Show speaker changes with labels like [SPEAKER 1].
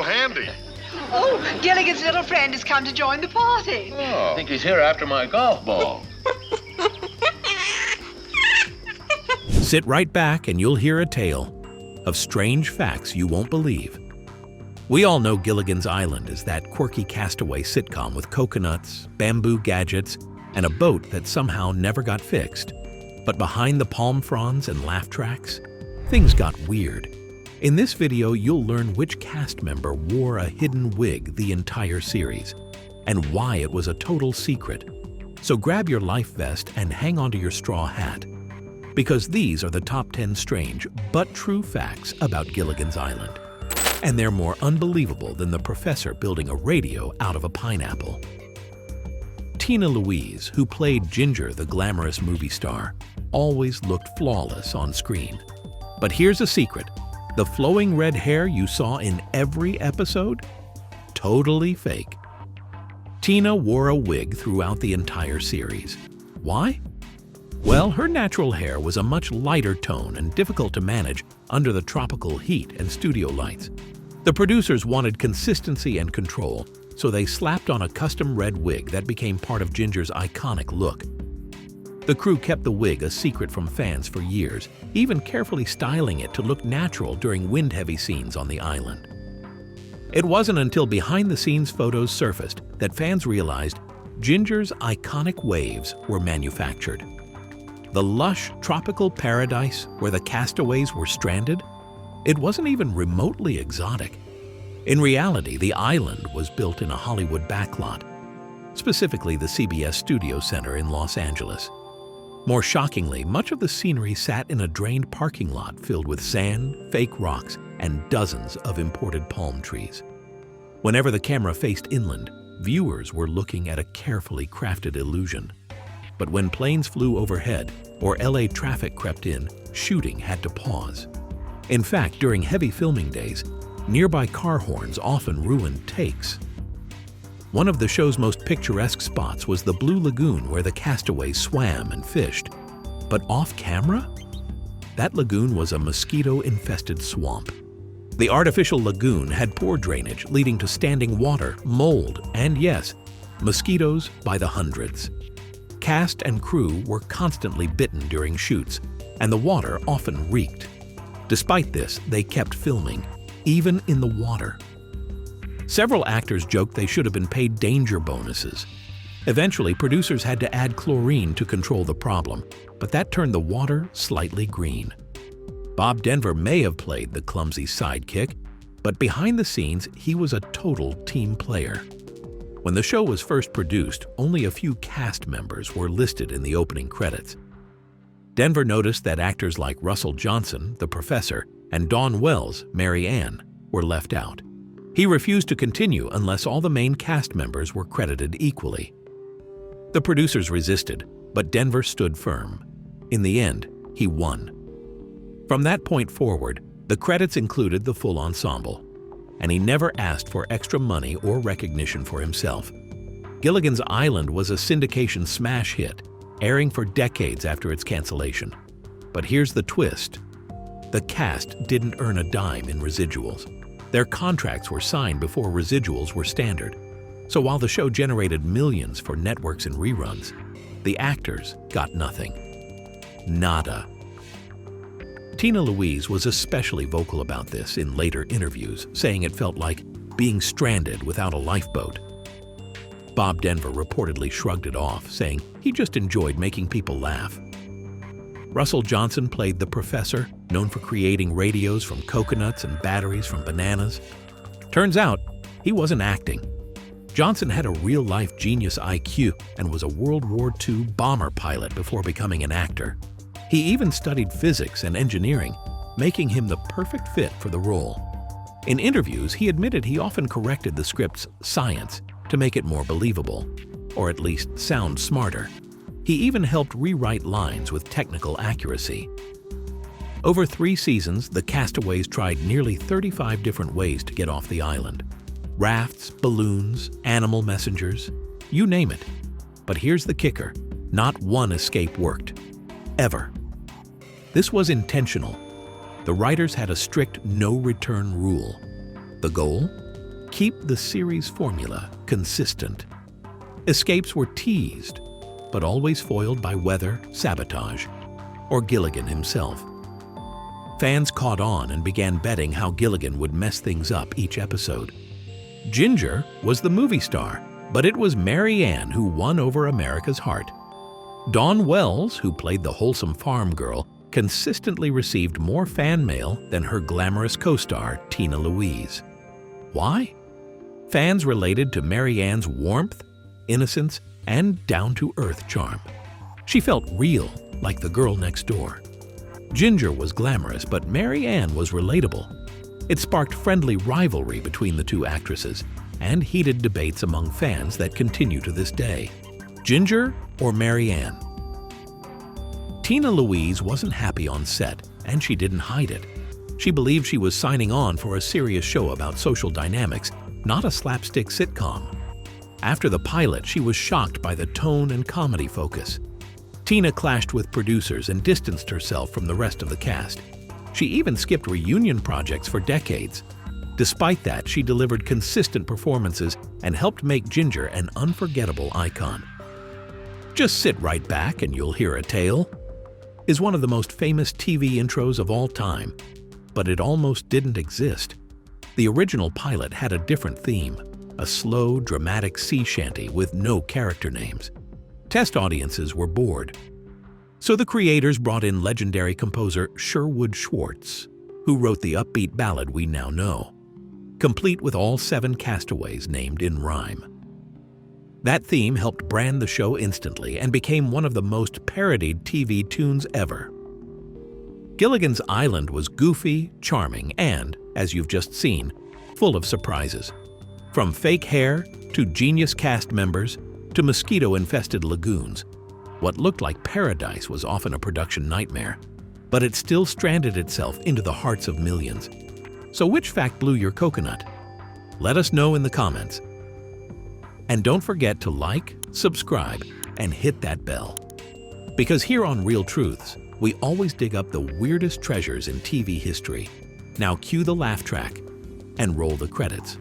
[SPEAKER 1] handy.
[SPEAKER 2] Oh, Gilligan's little friend has come to join the party.
[SPEAKER 3] Oh, I think he's here after my golf ball.
[SPEAKER 4] Sit right back and you'll hear a tale of strange facts you won't believe. We all know Gilligan's Island is that quirky castaway sitcom with coconuts, bamboo gadgets, and a boat that somehow never got fixed. But behind the palm fronds and laugh tracks, things got weird. In this video, you'll learn which cast member wore a hidden wig the entire series, and why it was a total secret. So grab your life vest and hang onto your straw hat, because these are the top 10 strange but true facts about Gilligan's Island. And they're more unbelievable than the professor building a radio out of a pineapple. Tina Louise, who played Ginger, the glamorous movie star, always looked flawless on screen. But here's a secret. The flowing red hair you saw in every episode? Totally fake. Tina wore a wig throughout the entire series. Why? Well, her natural hair was a much lighter tone and difficult to manage under the tropical heat and studio lights. The producers wanted consistency and control, so they slapped on a custom red wig that became part of Ginger's iconic look. The crew kept the wig a secret from fans for years, even carefully styling it to look natural during wind-heavy scenes on the island. It wasn't until behind-the-scenes photos surfaced that fans realized Ginger's iconic waves were manufactured. The lush tropical paradise where the castaways were stranded? It wasn't even remotely exotic. In reality, the island was built in a Hollywood backlot, specifically the CBS Studio Center in Los Angeles. More shockingly, much of the scenery sat in a drained parking lot filled with sand, fake rocks, and dozens of imported palm trees. Whenever the camera faced inland, viewers were looking at a carefully crafted illusion. But when planes flew overhead or LA traffic crept in, shooting had to pause. In fact, during heavy filming days, nearby car horns often ruined takes. One of the show's most picturesque spots was the Blue Lagoon where the castaways swam and fished. But off-camera? That lagoon was a mosquito-infested swamp. The artificial lagoon had poor drainage, leading to standing water, mold, and yes, mosquitoes by the hundreds. Cast and crew were constantly bitten during shoots, and the water often reeked. Despite this, they kept filming, even in the water. Several actors joked they should have been paid danger bonuses. Eventually, producers had to add chlorine to control the problem, but that turned the water slightly green. Bob Denver may have played the clumsy sidekick, but behind the scenes, he was a total team player. When the show was first produced, only a few cast members were listed in the opening credits. Denver noticed that actors like Russell Johnson, the professor, and Dawn Wells, Mary Ann, were left out. He refused to continue unless all the main cast members were credited equally. The producers resisted, but Denver stood firm. In the end, he won. From that point forward, the credits included the full ensemble, and he never asked for extra money or recognition for himself. Gilligan's Island was a syndication smash hit, airing for decades after its cancellation. But here's the twist. The cast didn't earn a dime in residuals. Their contracts were signed before residuals were standard. So while the show generated millions for networks and reruns, the actors got nothing. Nada. Tina Louise was especially vocal about this in later interviews, saying it felt like being stranded without a lifeboat. Bob Denver reportedly shrugged it off, saying he just enjoyed making people laugh. Russell Johnson played the professor, known for creating radios from coconuts and batteries from bananas. Turns out, he wasn't acting. Johnson had a real-life genius IQ and was a World War II bomber pilot before becoming an actor. He even studied physics and engineering, making him the perfect fit for the role. In interviews, he admitted he often corrected the script's science to make it more believable, or at least sound smarter. He even helped rewrite lines with technical accuracy. Over 3 seasons, the castaways tried nearly 35 different ways to get off the island. Rafts, balloons, animal messengers, you name it. But here's the kicker, not one escape worked. Ever. This was intentional. The writers had a strict no-return rule. The goal? keep the series formula consistent. Escapes were teased, but always foiled by weather, sabotage, or Gilligan himself. Fans caught on and began betting how Gilligan would mess things up each episode. Ginger was the movie star, but it was Mary Ann who won over America's heart. Dawn Wells, who played the wholesome farm girl, consistently received more fan mail than her glamorous co-star, Tina Louise. Why? Fans related to Mary Ann's warmth, innocence, and down-to-earth charm. She felt real, like the girl next door. Ginger was glamorous, but Mary Ann was relatable. It sparked friendly rivalry between the two actresses and heated debates among fans that continue to this day. Ginger or Mary Ann? Tina Louise wasn't happy on set, and she didn't hide it. She believed she was signing on for a serious show about social dynamics, not a slapstick sitcom. After the pilot, she was shocked by the tone and comedy focus. Tina clashed with producers and distanced herself from the rest of the cast. She even skipped reunion projects for decades. Despite that, she delivered consistent performances and helped make Ginger an unforgettable icon. Just Sit Right Back and You'll Hear a Tale is one of the most famous TV intros of all time, but it almost didn't exist. The original pilot had a different theme, a slow, dramatic sea shanty with no character names. Test audiences were bored. So the creators brought in legendary composer Sherwood Schwartz, who wrote the upbeat ballad we now know, complete with all 7 castaways named in rhyme. That theme helped brand the show instantly and became one of the most parodied TV tunes ever. Gilligan's Island was goofy, charming, and, as you've just seen, full of surprises. From fake hair to genius cast members to mosquito-infested lagoons, what looked like paradise was often a production nightmare, but it still stranded itself into the hearts of millions. So which fact blew your coconut? Let us know in the comments. And don't forget to like, subscribe, and hit that bell. Because here on Real Truths, we always dig up the weirdest treasures in TV history. Now cue the laugh track and roll the credits.